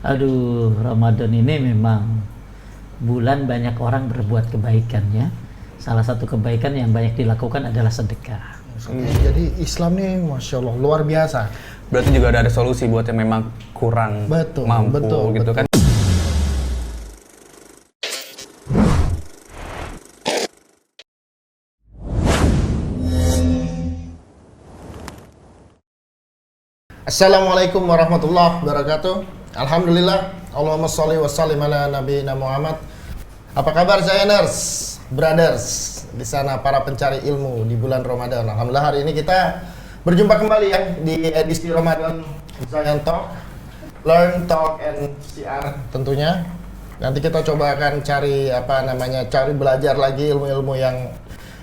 Aduh, Ramadan ini memang bulan banyak orang berbuat kebaikan ya. Salah satu kebaikan yang banyak dilakukan adalah sedekah. Jadi Islam nih, Masya Allah, luar biasa. Berarti juga ada solusi buat yang memang kurang mampu gitu kan. Assalamualaikum warahmatullahi wabarakatuh. Alhamdulillah, Allahumma sholli wa sallim ala nabiyina Muhammad. Apa kabar Zainers, brothers di sana para pencari ilmu di bulan Ramadan. Alhamdulillah hari ini kita berjumpa kembali ya di edisi Ramadan Zain Talk, Learn, Talk, and CR tentunya. Nanti kita coba akan cari cari belajar lagi ilmu-ilmu yang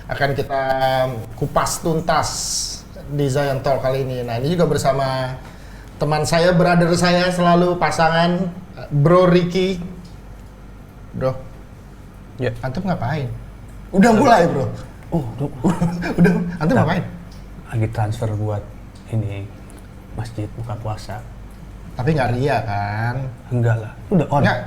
akan kita kupas tuntas di Zain Talk kali ini. Nah, ini juga bersama teman saya, brother saya selalu pasangan Bro Ricky. Bro. Ya. Antum ngapain? Udah mulai, Bro. Udah. Antum ngapain? Lagi transfer buat ini masjid buka puasa. Tapi nggak ria kan? Enggak lah. Udah on. Nggak.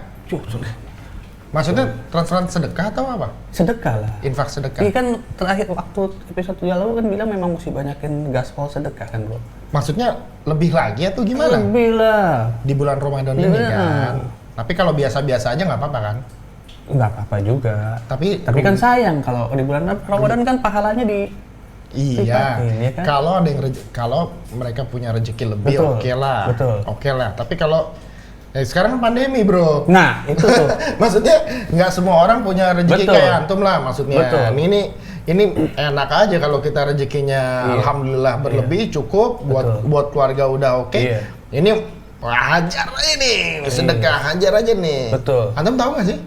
Maksudnya transferan sedekah atau apa? Sedekah lah. Infak sedekah. Ini kan terakhir waktu episode yang lalu kan bilang memang mesti banyakin gaspol sedekah kan, Bro. Maksudnya lebih lagi atau gimana? Lebih lah. Di bulan Ramadan ini kan. Tapi kalau biasa-biasa aja nggak apa-apa kan? Nggak apa-apa juga. Tapi kan sayang kalau di bulan Ramadan kan pahalanya di iya. ya kan? Kalau mereka punya rezeki lebih Betul, oke lah. betul. Oke lah. Tapi kalau sekarang kan pandemi, Bro. Nah, itu tuh. Maksudnya nggak semua orang punya rezeki Betul. kayak antum lah maksudnya. Betul. Ini enak aja kalau kita rezekinya alhamdulillah berlebih cukup buat keluarga udah oke. Iya. Ini hajar aja nih, sedekah hajar aja nih. Betul. Antum tahu nggak sih?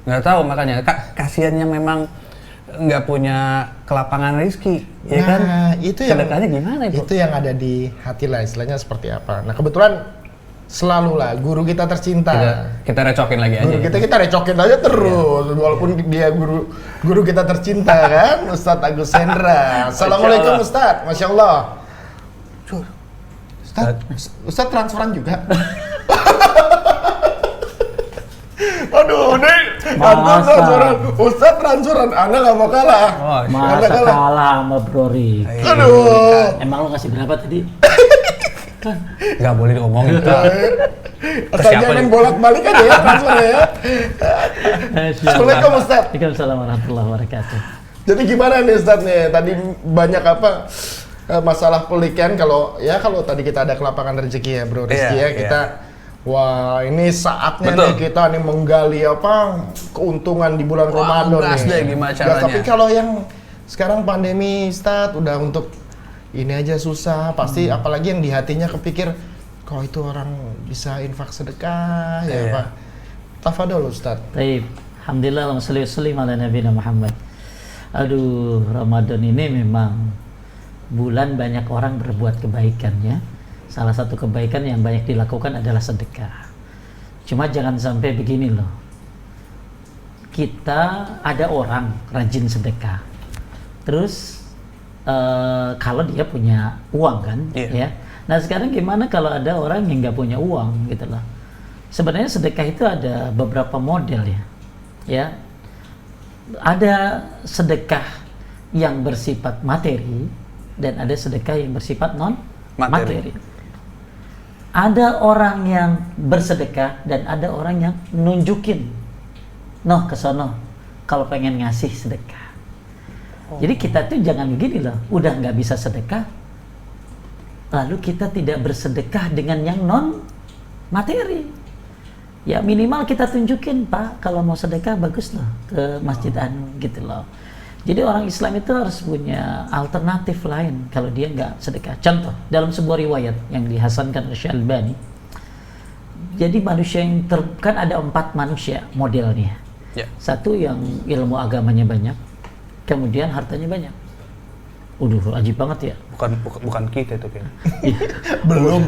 Nggak tahu makanya kasiannya memang nggak punya kelapangan rezeki, ya kan? Itu yang sedekahnya gimana itu? Itu yang ada di hati lah, istilahnya seperti apa. Nah kebetulan selalu lah guru kita tercinta. Kita recokin lagi aja. Guru kita recokin aja terus, walaupun dia guru kita tercinta kan, Ustadz Agus Hendra. Assalamualaikum Ustadz, Masya Allah. Ustadz transferan juga. Aduh, ini antum transferan, Ustadz transferan, Anda nggak mau kalah. Masa kalah sama Bro Ricky. Aduh. Emang lo ngasih berapa tadi? Nggak boleh diomongin. Asal jangan bolak-balik aja ya transfer ya. Assalamualaikum Ustadz. Waalaikumsalam warahmatullahi wabarakatuh. Jadi gimana nih Ustadz nih? Tadi banyak masalah pelikan kalau tadi kita ada kelapangan rezeki ya Bro Rizky ya kita. Wah, ini saatnya nih kita nih menggali keuntungan di bulan Ramadan gas nih. Deh, gimana caranya? Tapi kalau yang sekarang pandemi Ustadz udah untuk ini aja susah, pasti apalagi yang di hatinya kepikir kok itu orang bisa infak sedekah ya Pak. Tafadhol Ustadz. Baik, alhamdulillah sholli ala nabiyina Muhammad. Aduh, Ramadan ini memang bulan banyak orang berbuat kebaikan ya. Salah satu kebaikan yang banyak dilakukan adalah sedekah. Cuma jangan sampai begini loh. Kita ada orang rajin sedekah. Terus kalau dia punya uang kan, ya. Nah sekarang gimana kalau ada orang yang nggak punya uang gitu loh. Sebenarnya sedekah itu ada beberapa model ya. Ada sedekah yang bersifat materi dan ada sedekah yang bersifat non materi. Ada orang yang bersedekah dan ada orang yang nunjukin, ke sono kalau pengen ngasih sedekah. Jadi kita tuh jangan begini loh, udah nggak bisa sedekah, lalu kita tidak bersedekah dengan yang non materi. Ya minimal kita tunjukin Pak, kalau mau sedekah bagus loh ke masjid gitu loh. Jadi orang Islam itu harus punya alternatif lain kalau dia nggak sedekah. Contoh dalam sebuah riwayat yang dihasankan oleh Syekh Albani. Jadi manusia yang kan ada 4 manusia modelnya. Satu yang ilmu agamanya banyak, kemudian hartanya banyak. Ajib banget ya. Bukan kita itu kan. belum.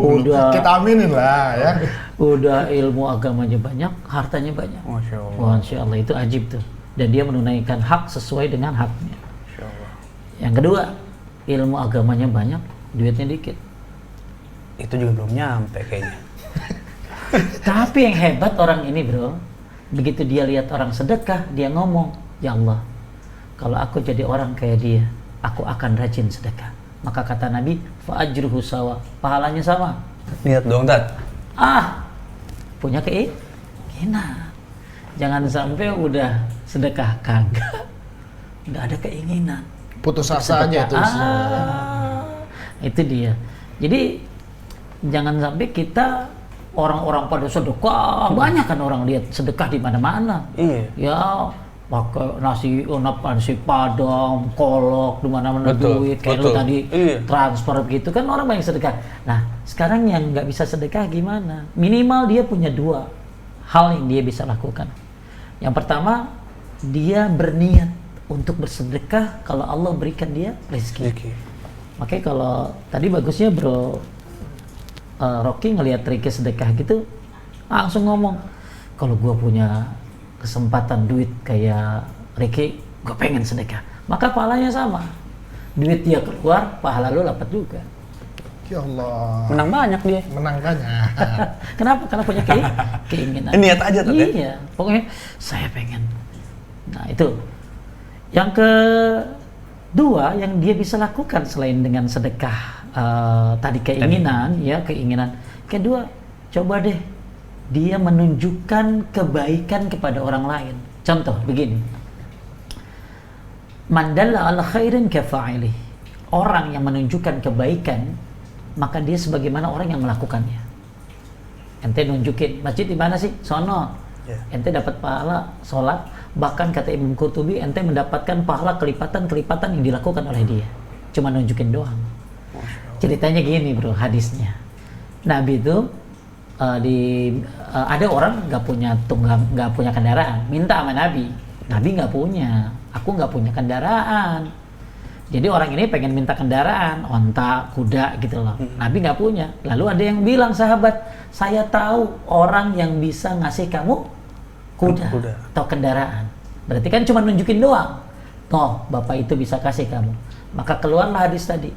Udah. Kita aminin lah ya. Udah ilmu agamanya banyak, hartanya banyak. Masya Allah. Masya Allah, itu ajib tuh. Dan dia menunaikan hak sesuai dengan haknya. Masya Allah. Yang kedua, ilmu agamanya banyak, duitnya dikit. Itu juga belum nyampe kayaknya. Tapi yang hebat orang ini bro, begitu dia lihat orang sedekah, dia ngomong, ya Allah, kalau aku jadi orang kayak dia, aku akan rajin sedekah. Maka kata Nabi, fa'ajruhu sawa, pahalanya sama. Lihat dong Tat. Punya keinginan. Jangan sampai udah sedekah kagak, nggak ada keinginan. Putus asa aja tuh. Itu dia. Jadi jangan sampai kita orang-orang pada sedekah, banyak kan orang lihat sedekah di mana-mana. Iya. Ya pakai nasi padang, kolok, di mana-mana duit, kayak lu tadi transfer gitu kan orang banyak sedekah. Nah sekarang yang nggak bisa sedekah gimana? Minimal dia punya 2 hal yang dia bisa lakukan. Yang pertama, dia berniat untuk bersedekah kalau Allah berikan dia rezeki. Makanya kalau tadi bagusnya bro Rocky ngelihat Ricky sedekah gitu, langsung ngomong, kalau gue punya kesempatan duit kayak Ricky, gue pengen sedekah. Maka pahalanya sama. Duit dia keluar, pahala lu dapat juga. Ya Allah. Menang banyak dia. Menang banyak. Kenapa? Karena punya keinginan. Niat aja tuh. Iya, pokoknya saya pengen. Nah itu. Yang kedua yang dia bisa lakukan selain dengan sedekah tadi keinginan, ya keinginan. Kedua, coba deh dia menunjukkan kebaikan kepada orang lain. Contoh begini. Man dalla ala khairin kafa'ilih. Orang yang menunjukkan kebaikan, maka dia sebagaimana orang yang melakukannya. Ente nunjukin masjid di mana sih? Sono. Ente dapat pahala sholat, bahkan kata Imam Qurtubi, ente mendapatkan pahala kelipatan-kelipatan yang dilakukan oleh dia. Cuma nunjukin doang. Ceritanya gini bro, hadisnya. Nabi itu ada orang nggak punya kendaraan, minta sama Nabi. Nabi nggak punya, aku nggak punya kendaraan. Jadi orang ini pengen minta kendaraan, onta, kuda gitu loh. Nabi nggak punya. Lalu ada yang bilang sahabat, saya tahu orang yang bisa ngasih kamu kuda. Atau kendaraan. Berarti kan cuma nunjukin doang. Toh, bapak itu bisa kasih kamu. Maka keluarlah hadis tadi.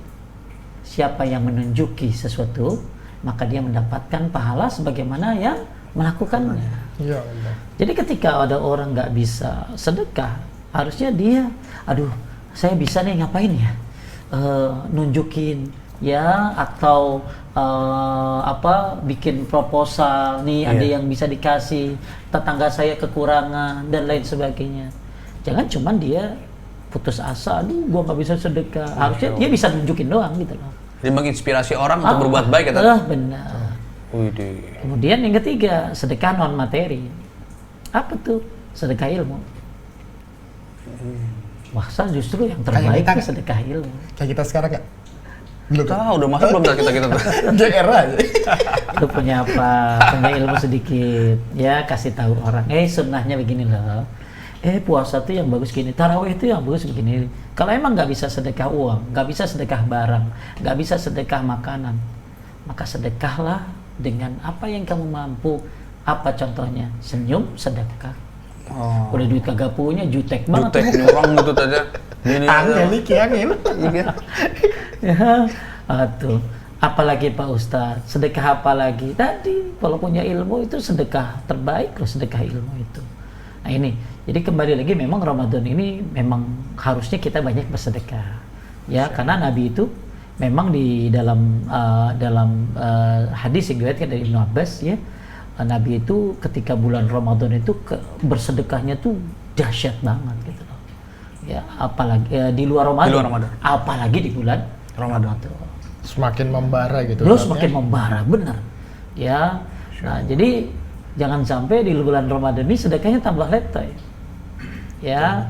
Siapa yang menunjuki sesuatu, maka dia mendapatkan pahala sebagaimana yang melakukannya. Ya Allah. Jadi ketika ada orang nggak bisa sedekah, harusnya dia, aduh, saya bisa nih ngapain ya, nunjukin ya, atau bikin proposal nih, ada yang bisa dikasih, tetangga saya kekurangan dan lain sebagainya. Jangan cuman dia putus asa, aduh gua nggak bisa sedekah. Harusnya dia bisa nunjukin doang gitu loh. Jadi menginspirasi orang untuk berbuat baik ya. Benar. Widih. Kemudian yang ketiga, sedekah non materi. Apa tuh? Sedekah ilmu. Masa justru yang terbaik itu sedekah ilmu. Kayak kita sekarang nggak? Belum. Tahu udah masuk belum kita tuh. GR aja. Lu punya apa? Punya ilmu sedikit. Ya kasih tahu orang. Sunnahnya begini loh. Puasa tuh yang bagus gini. Tarawih itu yang bagus begini. Kalau emang nggak bisa sedekah uang, nggak bisa sedekah barang, nggak bisa sedekah makanan, maka sedekahlah dengan apa yang kamu mampu. Apa contohnya? Senyum sedekah. Udah duit kagak punya, jutek banget. Jutek nyurang gitu aja. Angel nih, angel. Ya, tuh. Apalagi Pak Ustadz, sedekah apa lagi? Tadi kalau punya ilmu itu sedekah terbaik loh, sedekah ilmu itu. Nah ini, jadi kembali lagi memang Ramadan ini memang harusnya kita banyak bersedekah. Ya, karena Nabi itu memang di dalam hadis yang diriwayatkan dari Ibnu Abbas ya, Nabi itu ketika bulan Ramadan itu bersedekahnya tuh dahsyat banget gitu loh. Ya, apalagi di luar Ramadan. Apalagi di bulan Ramadan. Semakin membara gitu. Terus semakin membara, benar. Ya. Nah, jadi jangan sampai di bulan Ramadan ini sedekahnya tambah letoy. Ya.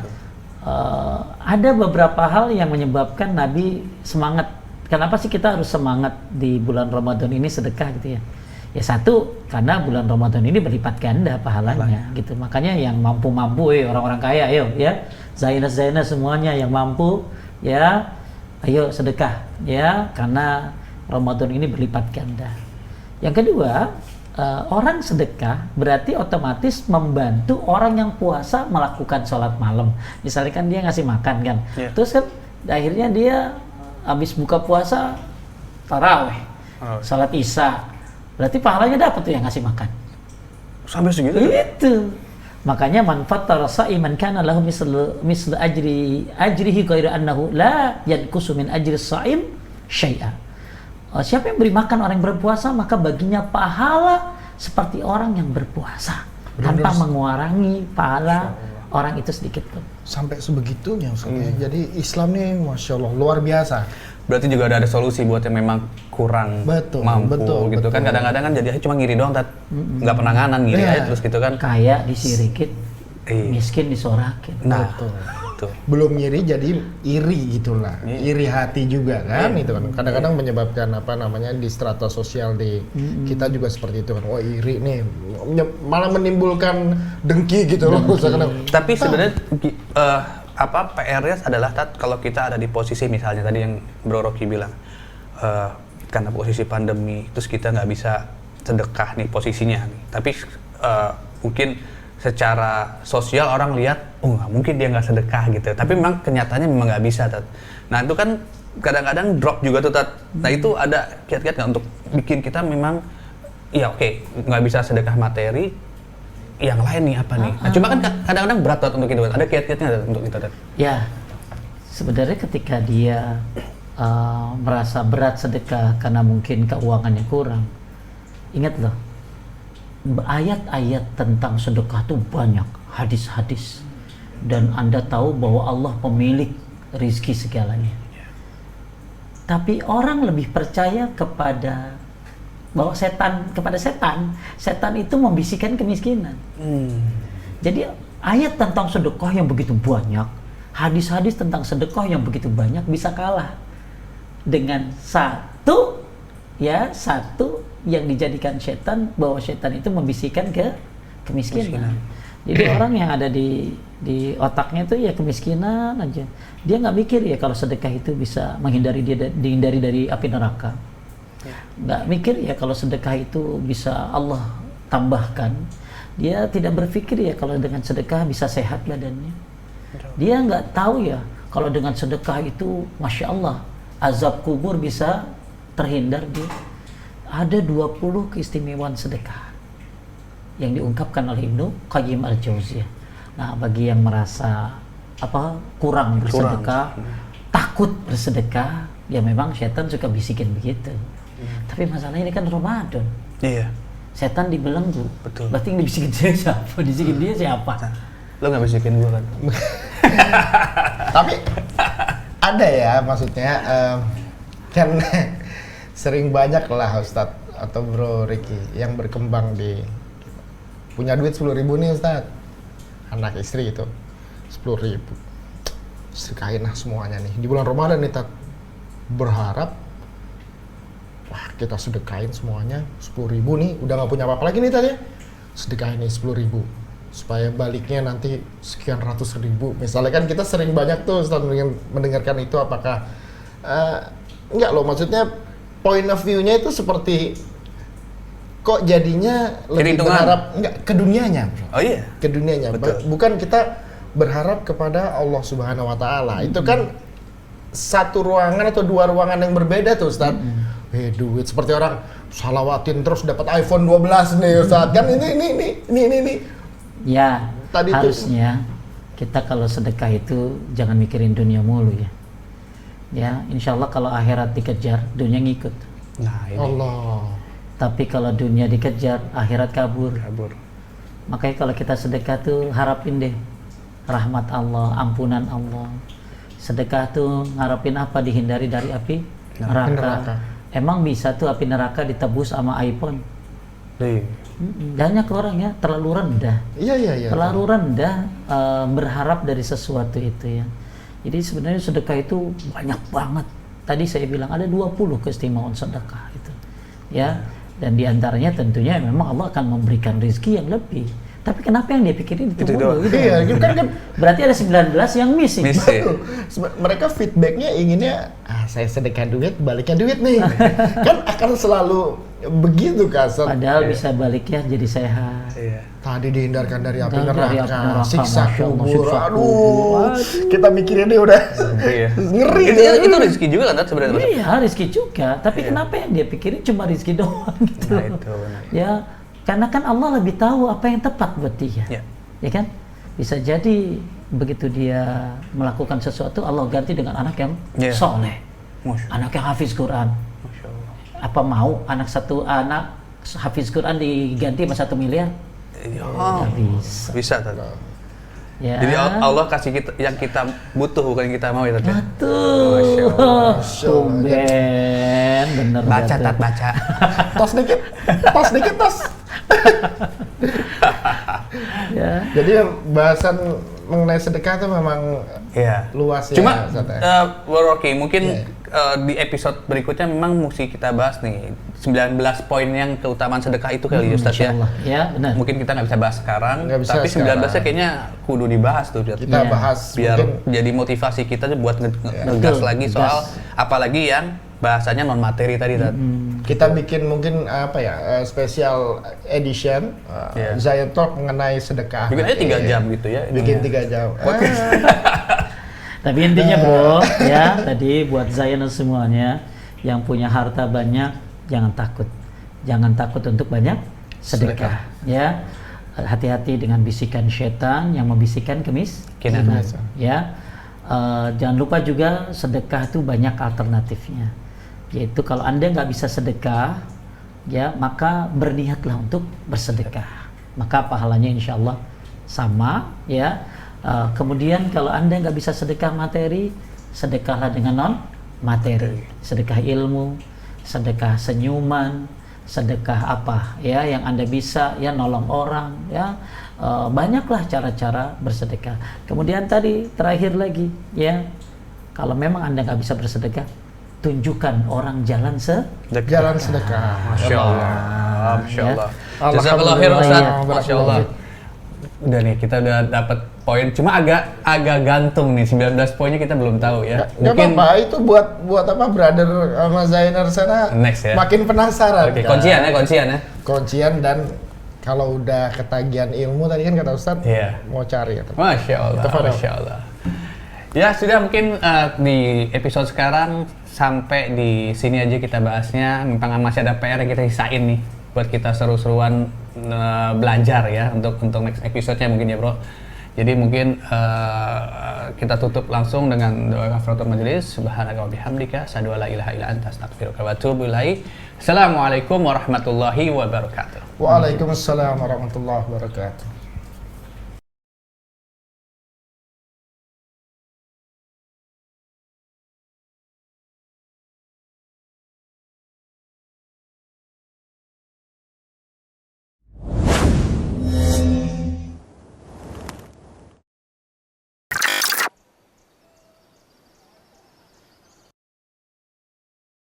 Ada beberapa hal yang menyebabkan Nabi semangat. Kenapa sih kita harus semangat di bulan Ramadan ini sedekah gitu ya? Ya satu, karena bulan Ramadan ini berlipat ganda pahalanya gitu. Makanya yang mampu-mampu orang-orang kaya ayo ya, Zainah semuanya yang mampu ya, ayo sedekah ya, karena Ramadan ini berlipat ganda. Yang kedua, orang sedekah berarti otomatis membantu orang yang puasa melakukan sholat malam. Misalnya kan dia ngasih makan kan, terus kan akhirnya dia habis buka puasa taraweh, sholat isya. Berarti pahalanya dapat tuh yang ngasih makan. Sampai segitu? Itu. Makanya man fattara sa'iman kana lahu mislu ajrihi ghairu annahu la yanqusu min ajri sha'im syai'a. Siapa yang beri makan orang yang berpuasa, maka baginya pahala seperti orang yang berpuasa, tanpa mengurangi pahala orang itu sedikit pun. Sampai sebegitunya Ustaz. Jadi Islam nih Masya Allah luar biasa. Berarti juga ada solusi buat yang memang kurang mampu gitu kan. Kadang-kadang kan jadi cuma ngiri doang, nggak penanganan, ngiri aja terus gitu kan. Kaya disirikin, miskin disorakin. Nah, belum ngiri jadi iri gitulah, iri hati juga kan, itu kan kadang-kadang menyebabkan apa namanya di strata sosial di kita juga seperti itu kan, wah iri nih, malah menimbulkan dengki gitu loh. Tapi sebenarnya PR-nya adalah kalau kita ada di posisi misalnya tadi yang Bro Rocky bilang karena posisi pandemi terus kita nggak bisa sedekah nih posisinya nih. Tapi mungkin secara sosial orang lihat, oh nggak mungkin dia nggak sedekah gitu. Tapi memang kenyataannya memang nggak bisa, Tat. Nah itu kan kadang-kadang drop juga tuh, Tat. Nah itu ada kiat-kiat nggak untuk bikin kita memang, ya oke, nggak bisa sedekah materi, yang lain nih apa nih? Nah, cuma kan kadang-kadang berat, Tat, untuk itu. Ada kiat-kiatnya untuk itu, Tat? Ya, sebenarnya ketika dia merasa berat sedekah karena mungkin keuangannya kurang, ingat loh, ayat-ayat tentang sedekah itu banyak, hadis-hadis, dan Anda tahu bahwa Allah pemilik rizki segalanya. Tapi orang lebih percaya kepada bahwa setan itu membisikkan kemiskinan. Jadi ayat tentang sedekah yang begitu banyak, hadis-hadis tentang sedekah yang begitu banyak bisa kalah dengan satu yang dijadikan setan, bahwa setan itu membisikkan kemiskinan. Jadi orang yang ada di otaknya itu ya kemiskinan aja. Dia nggak mikir ya kalau sedekah itu bisa dihindari dari api neraka. Nggak mikir ya kalau sedekah itu bisa Allah tambahkan. Dia tidak berpikir ya kalau dengan sedekah bisa sehat badannya. Dia nggak tahu ya kalau dengan sedekah itu Masya Allah azab kubur bisa terhindar dia. Ada 20 keistimewaan sedekah yang diungkapkan oleh Ibnu Qayyim al-Jauziyah. Nah, bagi yang merasa kurang bersedekah, takut bersedekah, ya memang setan suka bisikin begitu. Tapi masalahnya ini kan Ramadan. Iya. Setan dibelenggu. Betul. Berarti yang dibisikin saya siapa? Dibisikin dia siapa? Lo nggak bisikin gue kan? Tapi ada ya, maksudnya kan sering banyak lah Ustadz atau Bro Ricky yang berkembang punya duit 10.000 nih Ustadz, anak istri itu 10.000, sedekahin lah semuanya nih di bulan Ramadan nih, Tat. Berharap wah kita sedekahin semuanya 10.000 nih, udah nggak punya apa-apa lagi nih Tat ya, sedekahin nih 10.000 supaya baliknya nanti sekian ratus ribu. Misalnya kan kita sering banyak tuh Ustaz mendengarkan itu, apakah enggak loh, maksudnya point of view-nya itu seperti kok jadinya lebih berharap enggak ke dunianya, bro. Oh iya. Ke dunianya. Bukan kita berharap kepada Allah Subhanahu wa taala. Itu kan satu ruangan atau dua ruangan yang berbeda tuh Ustaz. Duit seperti orang salawatin terus dapat iPhone 12 nih Ustaz. Kan ini. Ya, tadi harusnya kita kalau sedekah itu jangan mikirin dunia mulu ya. Ya, insya Allah kalau akhirat dikejar, dunia ngikut. Nah, ini. Allah. Tapi kalau dunia dikejar, akhirat kabur. Makanya kalau kita sedekah tuh harapin deh rahmat Allah, ampunan Allah. Sedekah tuh ngarepin apa? Dihindari dari api neraka. Emang bisa tuh api neraka ditebus sama iPhone? Banyak orang ya terlalu rendah. Iya. Terlalu rendah berharap dari sesuatu itu ya. Jadi sebenarnya sedekah itu banyak banget. Tadi saya bilang ada 20 keistimewaan sedekah itu. Ya. Dan diantaranya tentunya memang Allah akan memberikan rezeki yang lebih. Tapi kenapa yang dia pikirin itu mulu? Gitu. Iya, kan berarti ada 19 yang missing. Mereka feedbacknya inginnya, saya sedekah duit, baliknya duit nih. Kan akan selalu begitu kasar. Padahal bisa baliknya jadi sehat. Iya. Tadi dihindarkan dari api Dari api neraka, neraka, siksa Masya Allah, kubur. siksa Aduh, kubur. kita mikirin dia udah Iya. ngeri. Itu rezeki juga kan sebenarnya. Mas? Iya, rezeki juga. Tapi kenapa yang dia pikirin cuma rezeki doang gitu? Nah, itu benar. Ya, karena kan Allah lebih tahu apa yang tepat buat dia. Iya. Ya kan? Bisa jadi begitu dia melakukan sesuatu, Allah ganti dengan anak yang Iya. soleh, Masya Allah. anak yang hafiz Quran. Masya Allah. Apa mau anak hafiz Quran diganti sama 1 miliar? Iya. Nggak bisa. Bisa tadi. Ya. Jadi Allah kasih kita yang kita butuh bukan yang kita mau ya tadi. Betul. Masya Allah. Tumben, bener. Baca Jatuh. tat baca. Tos dikit, tos. Ya. Jadi bahasan mengenai sedekah itu memang Iya. luas ya. Cuma Ustaz, ya. Bro Rocky, mungkin Iya. di episode berikutnya memang mesti kita bahas nih 19 poin yang keutamaan sedekah itu kali ya Ustaz ya. Insyaallah. Ya, benar. Mungkin kita nggak bisa bahas sekarang, Nggak bisa tapi 19-nya sekarang. kayaknya kudu dibahas tuh Ustaz. Kita Iya. bahas Biar mungkin jadi motivasi kita tuh buat ngegas Betul, lagi ngegas. soal apalagi yang bahasanya non materi tadi Ustaz. kita bikin mungkin apa ya special edition Iya. Zion Talk mengenai sedekah. Bikin aja 3 jam gitu ya. Bikin ininya. 3 jam. Tapi intinya bro, ya tadi buat Zioners semuanya yang punya harta banyak, jangan takut. Jangan takut untuk banyak sedekah. Ya, hati-hati dengan bisikan setan yang membisikkan kemiskinan. Ya, jangan lupa juga sedekah itu banyak alternatifnya. Yaitu kalau Anda nggak bisa sedekah, ya maka berniatlah untuk bersedekah. Maka pahalanya insya Allah sama, ya. Kemudian kalau Anda nggak bisa sedekah materi, sedekahlah dengan non materi, sedekah ilmu, sedekah senyuman, sedekah apa ya yang Anda bisa, ya nolong orang, ya banyaklah cara-cara bersedekah. Kemudian tadi terakhir lagi, ya kalau memang Anda nggak bisa bersedekah, tunjukkan orang jalan Jalan sedekah. Masya Allah. Masya Ya. Allah. Jazakallah khair Ustaz. Alhamdulillah. Masya Allah. Udah nih, kita udah dapat poin. Cuma agak gantung nih, 19 poinnya kita belum tahu ya. Nggak apa-apa, itu buat apa brother sama Zainer sana Next ya. makin penasaran. Oke, kuncian ya. Kuncian dan kalau udah ketagihan ilmu tadi kan kata Ustadz Iya. mau cari ya. Masya Allah, Tafadhol. Masya Allah. Ya sudah, mungkin di episode sekarang sampai di sini aja kita bahasnya. Memang masih ada PR yang kita sisain nih buat kita seru-seruan belajar ya untuk next episode-nya mungkin ya bro. Jadi mungkin kita tutup langsung dengan doa kafaratul majelis. Subhanaka wa bihamdika asyhadu an la ilaha illa anta astaghfiruka wa atubu ilaik. Assalamualaikum warahmatullahi wabarakatuh. Waalaikumsalam warahmatullahi wabarakatuh.